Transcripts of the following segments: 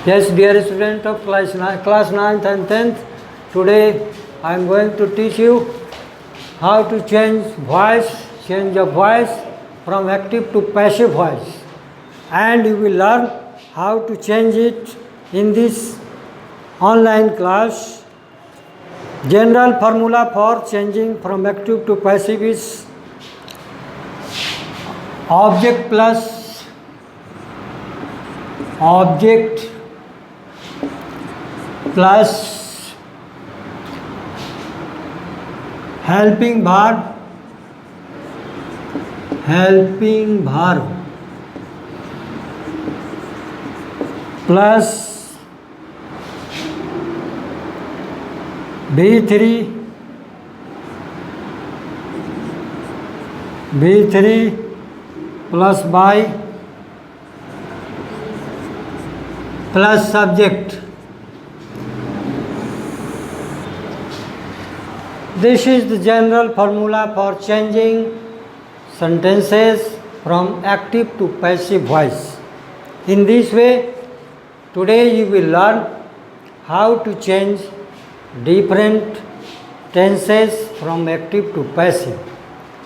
Yes, dear student of class 9th and 10th, today I am going to teach you how to change of voice from active to passive voice, and you will learn how to change it in this online class. General formula for changing from active to passive is object plus object plus helping verb plus V3 plus by plus subject. This is the general formula for changing sentences from active to passive voice. In this way, today you will learn how to change different tenses from active to passive.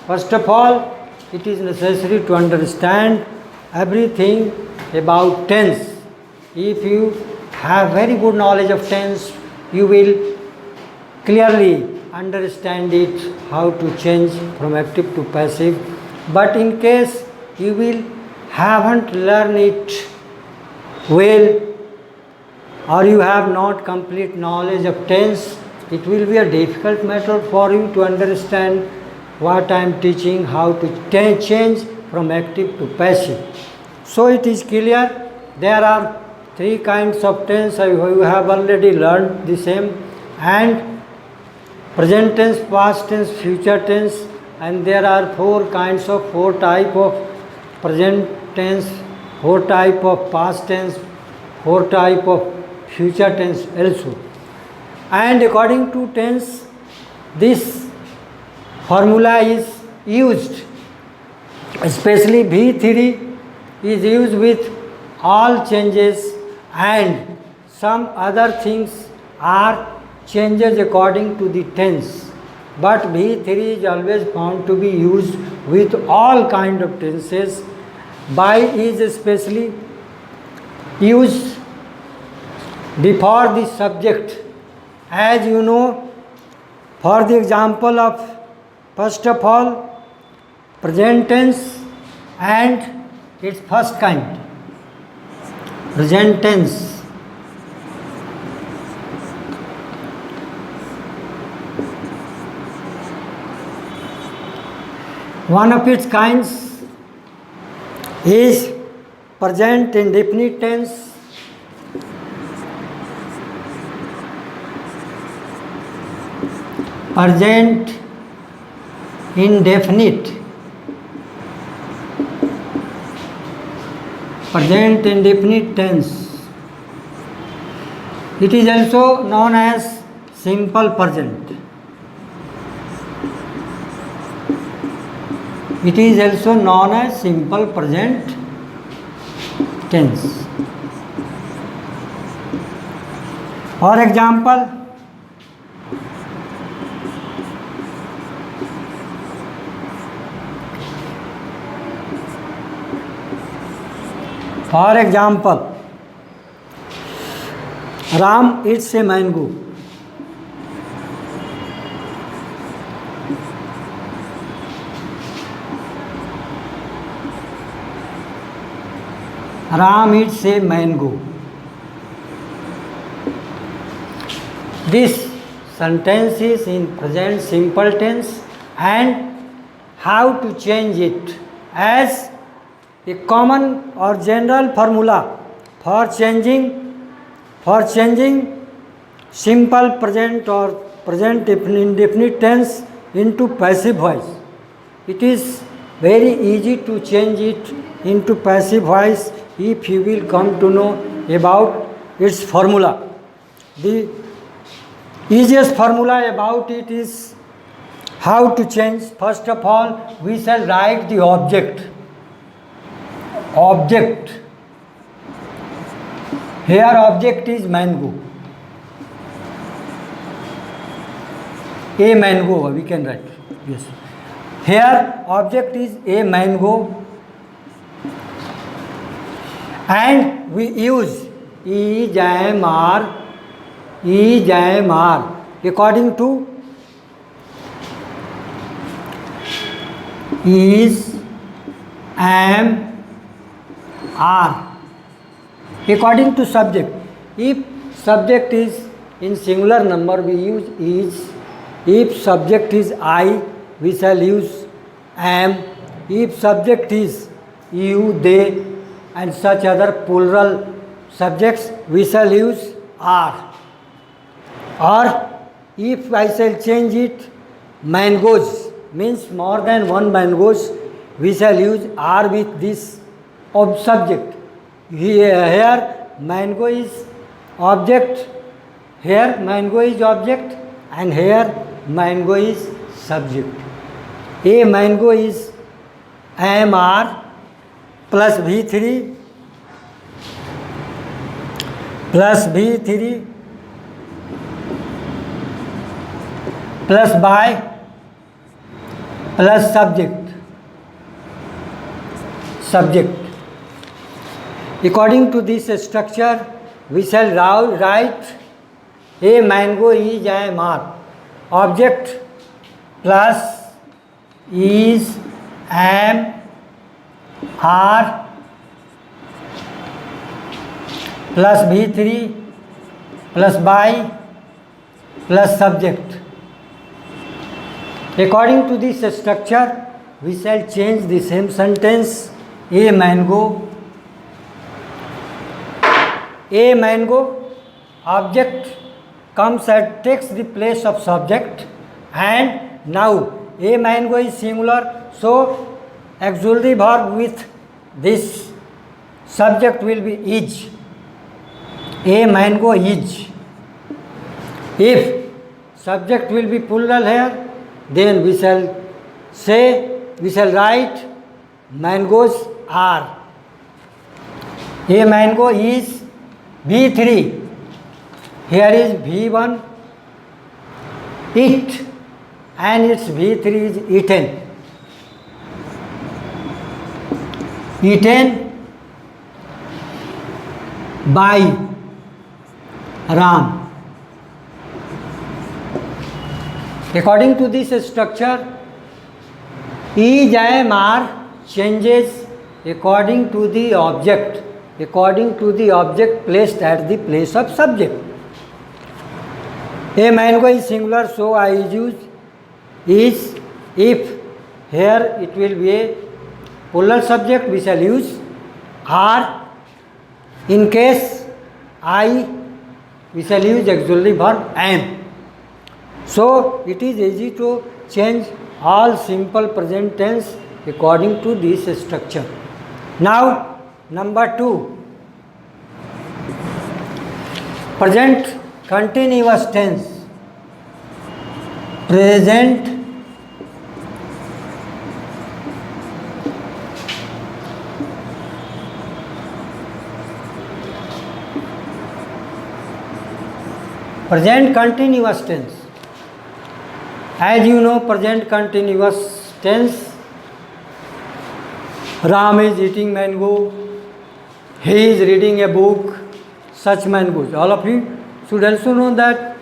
First of all, it is necessary to understand everything about tense. If you have very good knowledge of tense, you will clearly understand it, how to change from active to passive. But in case you will haven't learned it well, or you have not complete knowledge of tense, it will be a difficult matter for you to understand what I am teaching, how to change from active to passive. So it is clear there are three kinds of tense. You have already learned the same, and present tense, past tense, future tense, and there are four type of present tense, four type of past tense, four type of future tense also. And according to tense, this formula is used, especially V3 is used with all changes, and some other things are changes according to the tense, but V3 is always found to be used with all kind of tenses. By is especially used before the subject, as you know. For the example of, first of all, present tense and its first kind, present tense. One of its kinds is present indefinite tense, present indefinite tense. It is also known as simple present. It is also known as simple present tense. For example, Ram eats a mango. Ram eats a mango. This sentence is in present simple tense, and how to change it as a common or general formula for changing simple present or present indefinite tense into passive voice. It is very easy to change it into passive voice if you will come to know about its formula. The easiest formula about it is how to change. First of all, we shall write the object Here object is mango. A mango we can write. Yes. Here object is a mango, and we use EJMR according to is am are according to subject. If subject is in singular number, we use is. If subject is I, we shall use am. If subject is you, they, and such other plural subjects, we shall use are. Or if I shall change it, mangoes means more than one mangoes, we shall use are with this subject. Here mango is object, here mango is object, and here mango is subject. A mango is AMR plus V3 plus by plus subject. According to this structure, we shall write a mango is AMR. Object plus is am are plus V3 plus by plus subject. According to this structure, we shall change the same sentence. A mango, object comes and takes the place of subject, and now a mango is singular, so auxiliary verb with this subject will be is. A mango is. If subject will be plural here, then we shall write mangoes are. A mango is V3. Here is V1, it, and its V3 is eaten. Eaten by Ram. According to this structure, is am are changes according to the object placed at the place of subject. A mango is singular, so I use is. If here it will be a plural subject, we shall use are. In case I, we shall use auxiliary verb am. So it is easy to change all simple present tense according to this structure. Now number 2, present continuous tense. Present continuous tense. As you know, present continuous tense, Ram is eating mango, he is reading a book, such mangoes. All of you should also know that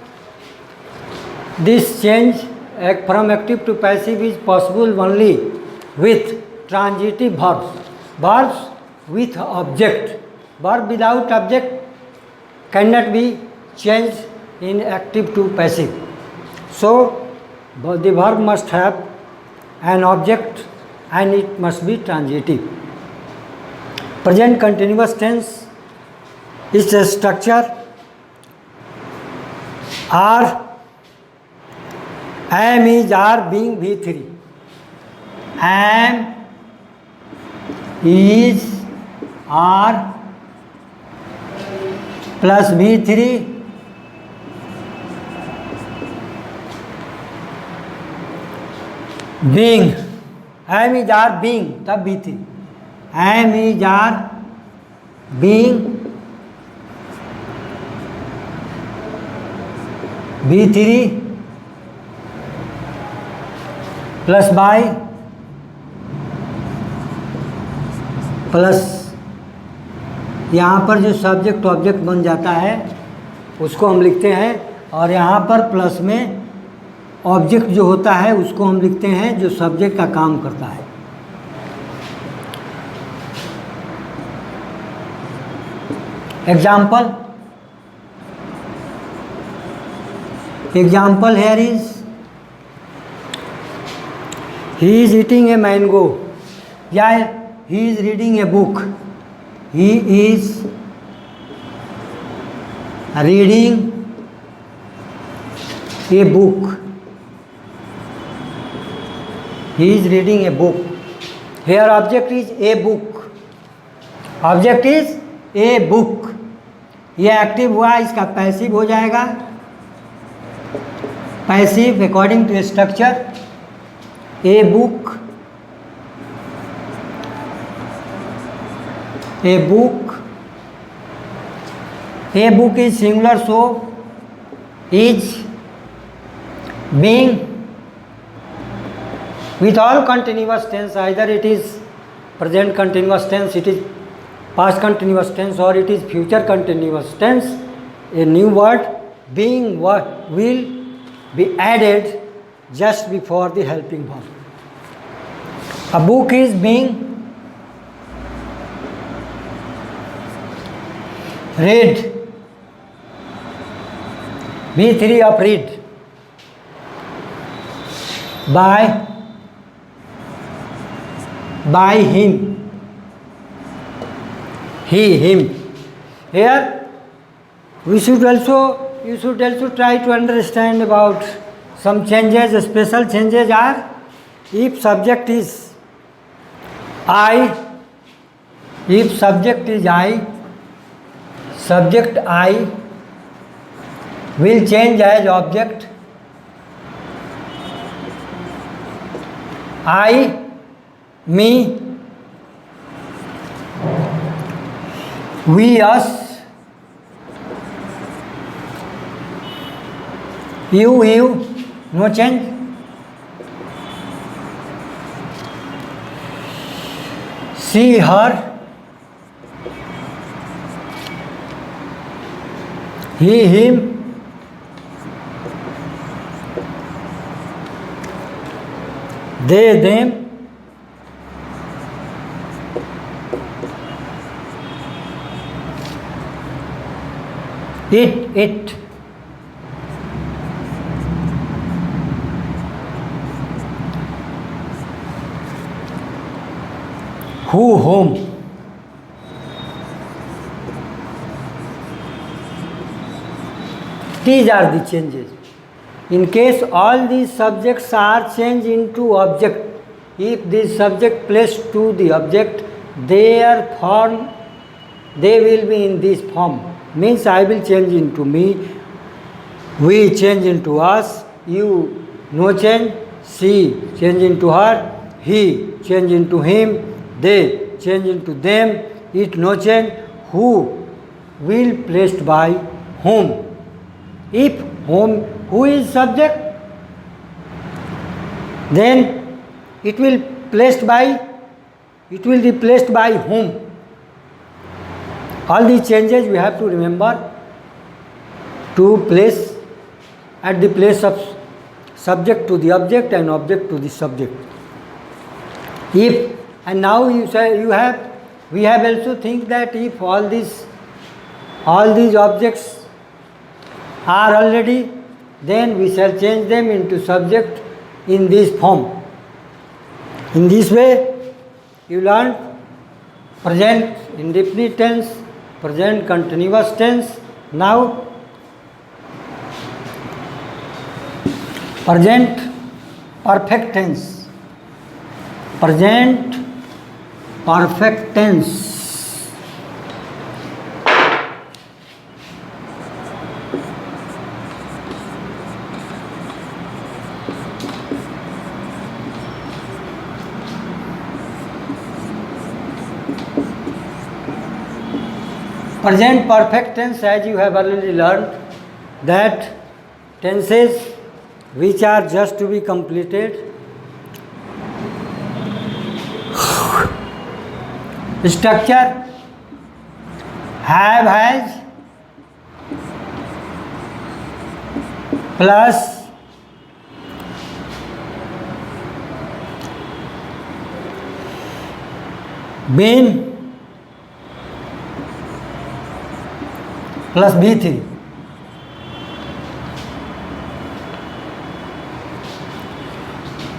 this change from active to passive is possible only with transitive verbs. Verbs with object. Verb without object cannot be changed in active to passive. So the verb must have an object and it must be transitive. Present continuous tense is a structure. Are, am is are being V3. Am is are plus V3 being. Am is are being, तब V3. Am is are being B3 plus by plus, यहाँ पर जो subject object बन जाता है उसको हम लिखते हैं, और यहाँ पर प्लस में ऑब्जेक्ट जो होता है उसको हम लिखते हैं जो सब्जेक्ट का काम करता है। Example here is he is eating a mango, या he is reading a book, he is reading a book, he is reading a book. Here object is a book, object is a book, ये active हुआ, इसका passive हो जाएगा। Passive according to structure, a book, a book, a book is singular, so is being with all continuous tense, either it is present continuous tense, it is past continuous tense, or it is future continuous tense. A new word being will be added just before the helping verb. A book is being read, B3 of read, by him, he, him. Here you should also try to understand about some changes. Special changes are, if subject is I, if subject is I, subject I will change as object. I, me, we, us, you, no change. She, her, he, him, they, them, it. Who, whom. These are the changes. In case all these subjects are changed into object, if this subject placed to the object, their form, they will be in this form. Means I will change into me, we change into us, you no change, she change into her, he change into him, they change into them, it no change, who will placed by whom. If who is subject, then it will be placed by whom. All these changes we have to remember to place at the place of subject to the object and object to the subject. If, and now we have also think that if all these objects are already, then we shall change them into subject in this form. In this way you learn present indefinite tense, present continuous tense. Now present perfect tense, present perfect tense. Present perfect tense, as you have already learned, that tenses which are just to be completed. Structure: have, has, plus been plus B3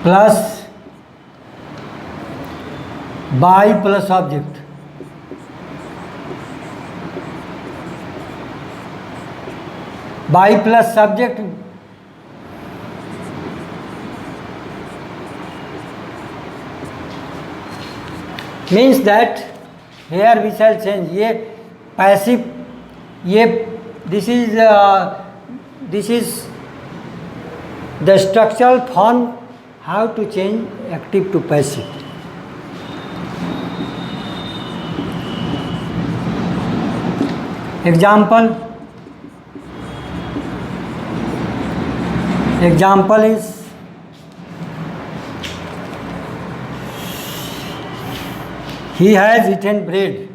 plus by plus object. By plus subject means that here we shall change ये passive, ये this is the structural form, how to change active to passive. Example is he has eaten bread.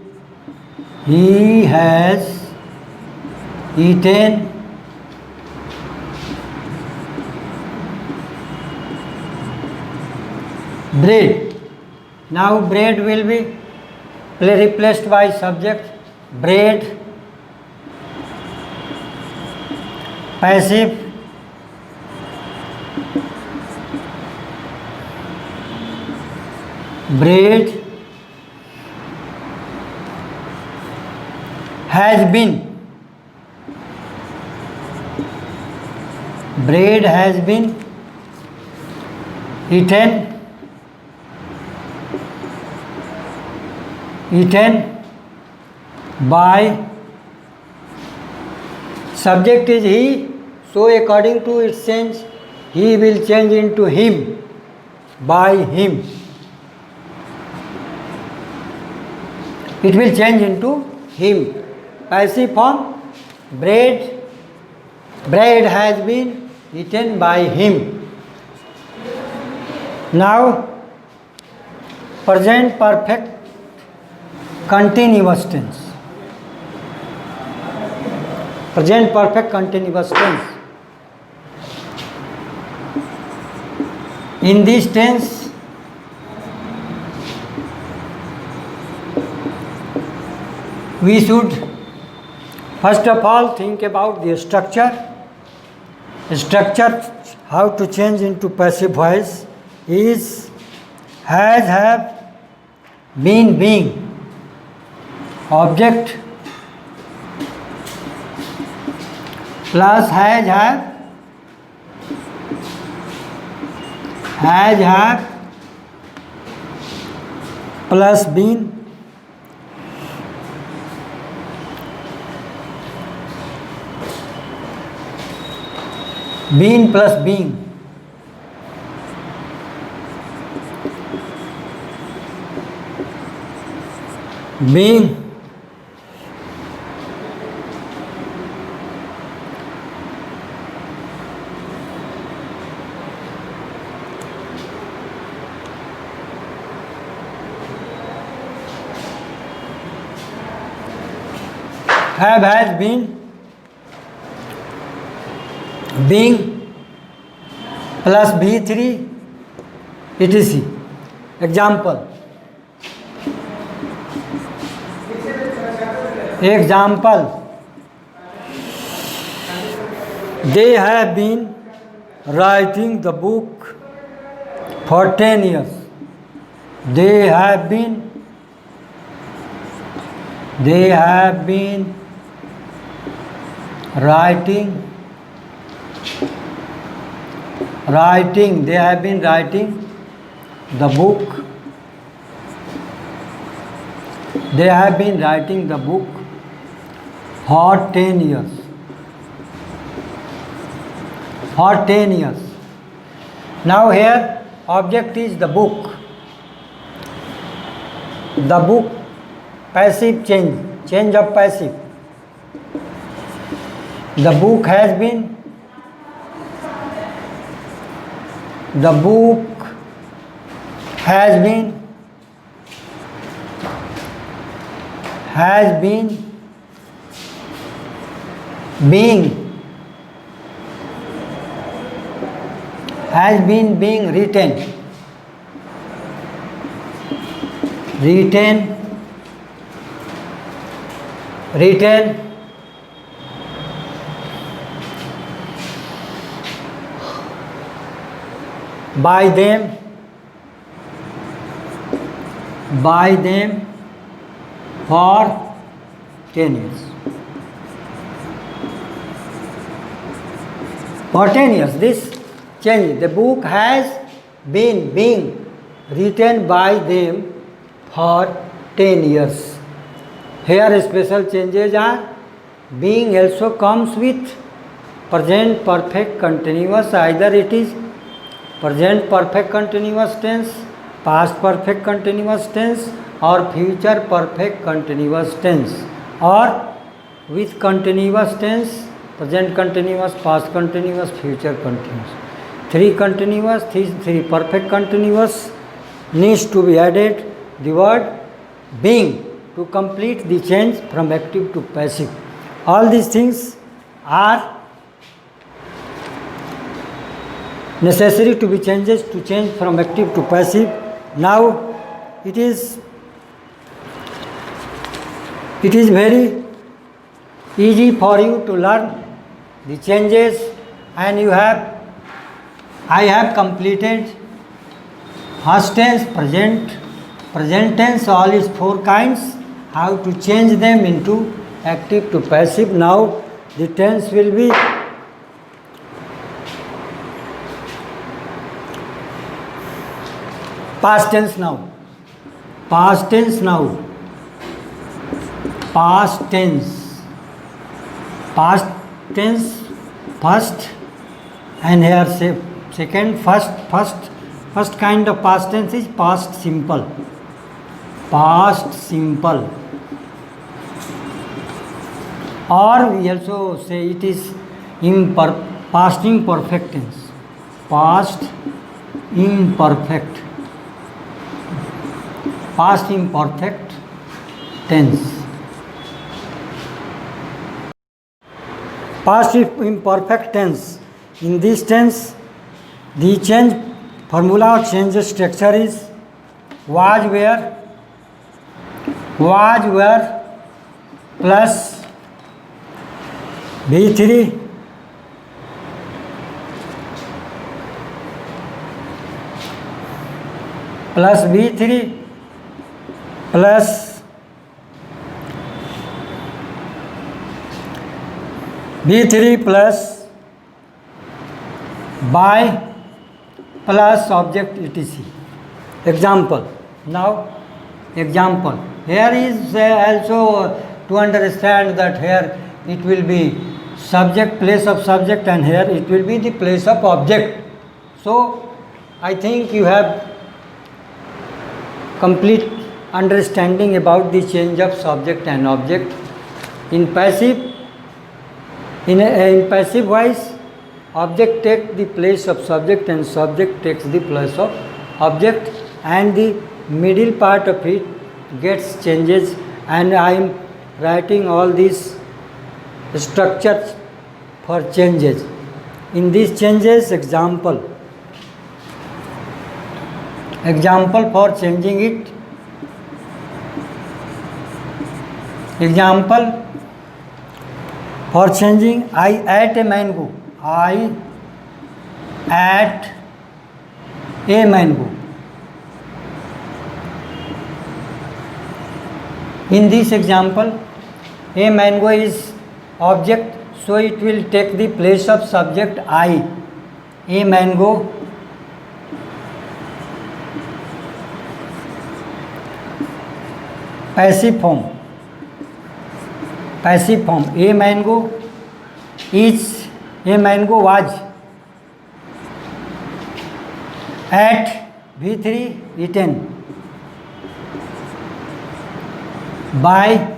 He has eaten bread. Now bread will be replaced by subject. Bread, passive, bread has been. Bread has been eaten by, subject is he, so according to its change he will change into him, by him. It will change into him. Passive form, bread has been eaten by him. Now present perfect continuous tense. Present perfect continuous tense. In this tense, we should first of all think about the structure. Structure, how to change into passive voice is has, have, been, being. Object plus has, have plus been plus being. Being have, has, been, being plus B3 etc. Example. They have been writing the book for 10 years. They have been writing. They have been writing the book. They have been writing the book for 10 years. Now here object is the book. The book, passive change of passive. The book has been The book has been being written by them for 10 years. For 10 years, this change. The book has been being written by them for 10 years. Here special changes are being also comes with present perfect continuous. Either it is present perfect continuous tense, past perfect continuous tense, or future perfect continuous tense, or with continuous tense, present continuous, past continuous, future continuous. Three continuous, three perfect continuous needs to be added. The word being to complete the change from active to passive. All these things are necessary to be changes to change from active to passive. Now it is very easy for you to learn the changes, and I have completed past tense, present tense, all is four kinds, how to change them into active to passive. Now the tense will be past tense now. Past tense now. Past tense. Past tense first, and here say second. First kind of past tense is past simple. Past simple. Or we also say it is past imperfect tense. Past imperfect. Past imperfect tense. Past imperfect tense. In this tense, the change formula or change structure is was where plus V3 plus V3 plus V3 plus by plus object etc. Example. Now example. Here is also to understand that here it will be subject, place of subject, and here it will be the place of object. So I think you have complete understanding about the change of subject and object. In passive voice, object takes the place of subject and subject takes the place of object, and the middle part of it gets changes, and I am writing all these structures for changes. In these changes, example for changing it. Example for changing: I ate a mango. I ate a mango. In this example, a mango is object, so it will take the place of subject I. A mango. Passive form. A mango is, a mango was. At V3 eaten. By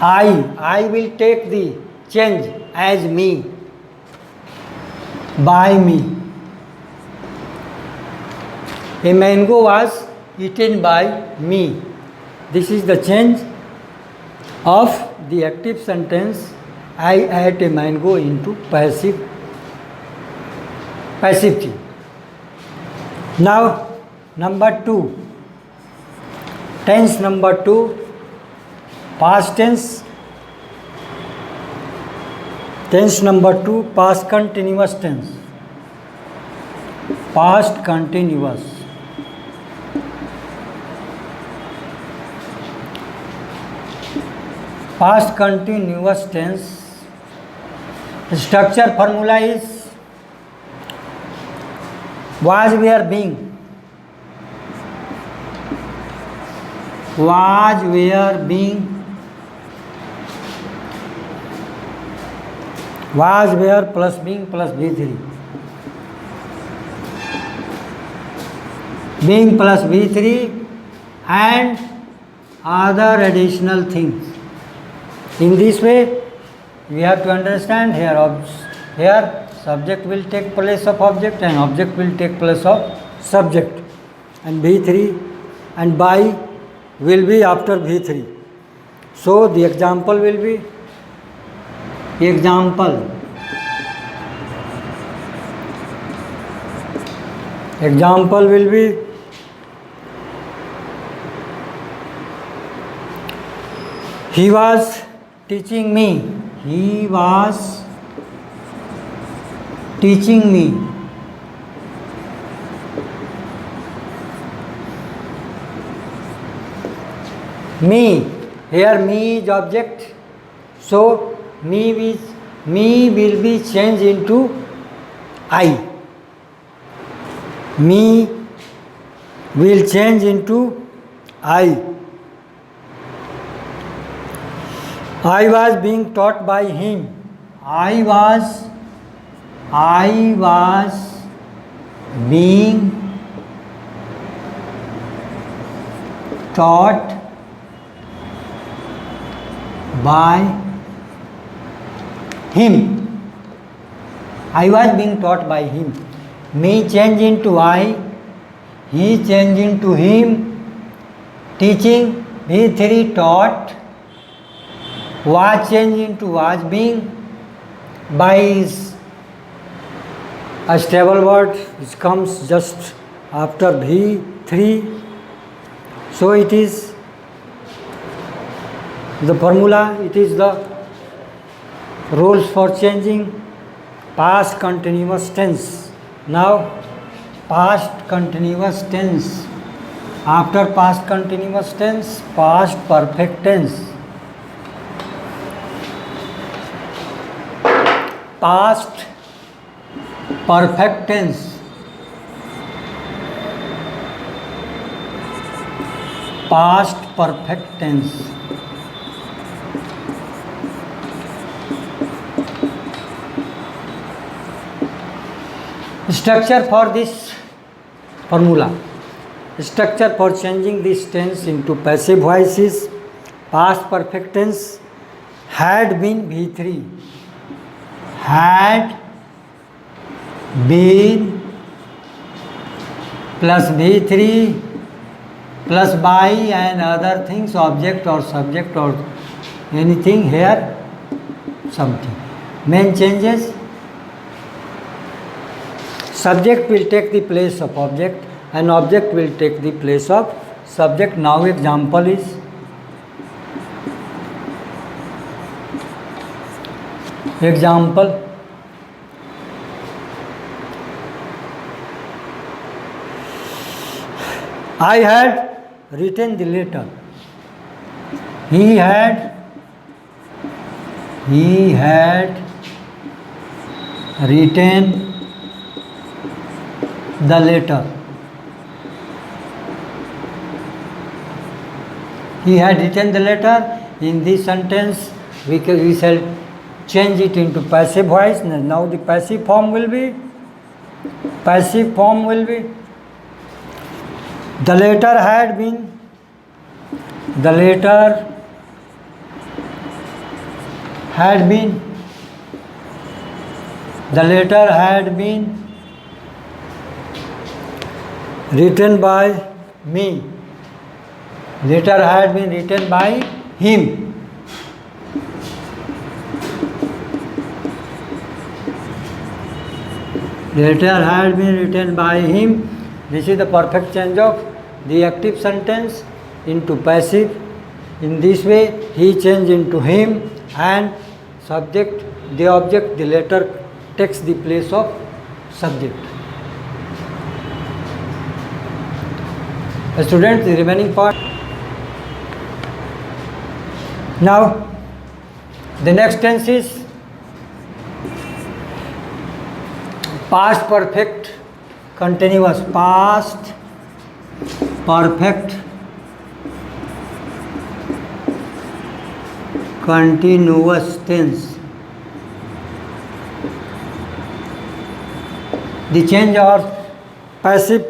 I will take the change as me. By me. A mango was eaten by me. This is the change of the active sentence I ate a mango into passive key. Now number 2, tense number 2, past tense. Tense number 2, past continuous tense. Past continuous. Past continuous tense. Structure formula is was, were, being. Was, were, being. Was, were plus being plus V3. Being plus V3 and other additional things. In this way, we have to understand here subject will take place of object and object will take place of subject, and V3 and by will be after V3. So the example will be example will be he was teaching me. He was teaching me. Me, here me is object, so me will be changed into I. Me will change into I. I was being taught by him. I was being taught by him. I was being taught by him. Me change into I. He change into him. Teaching, V3 taught. Was change into was being. By is a stable word which comes just after V3. So it is the formula, it is the rules for changing past continuous tense. Now past continuous tense. After past continuous tense, past perfect tense. Past perfect tense. Past perfect tense. Structure for this formula. Structure for changing this tense into passive voice is past perfect tense had been V3. Had been plus V3 plus by and other things, object or subject or anything here, something. Main changes. Subject will take the place of object and object will take the place of subject. Now example is example. I had written the letter. He had written the letter. He had written the letter. In this sentence we shall change it into passive voice. Now the passive form will be the letter had been, the letter had been, the letter had been written by me. Letter had been written by him. Letter had been written by him. This is the perfect change of the active sentence into passive. In this way, he changed into him, and subject, the object, the letter takes the place of subject. Students, the remaining part. Now, the next tense is past perfect continuous. Past perfect continuous tense. The change or passive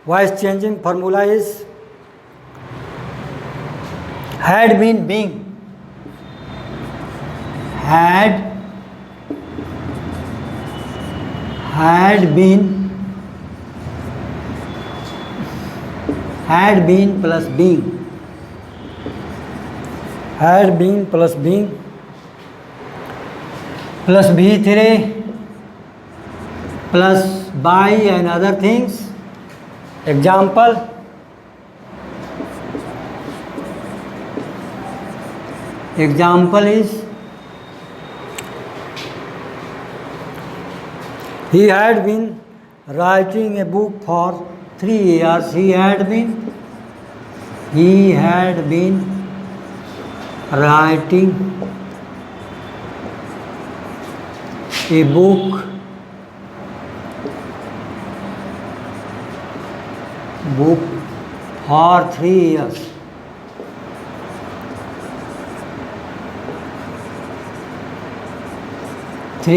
voice changing formula is had been being. Had been plus being. Had been plus being plus B3 plus by and other things. Example, is he had been writing a book for 3 years. He had been writing a book for 3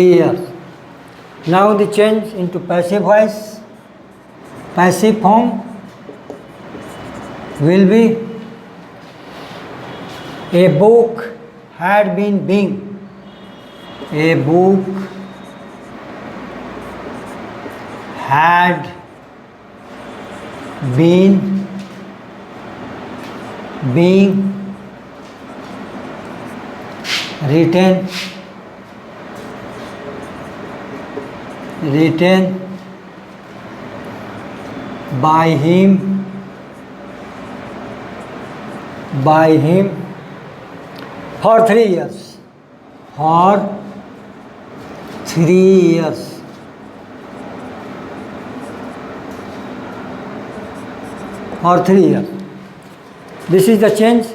years. Now the change into passive voice. Passive form will be a book had been being. A book had been being written by him for 3 years. For 3 years. For 3 years. This is the change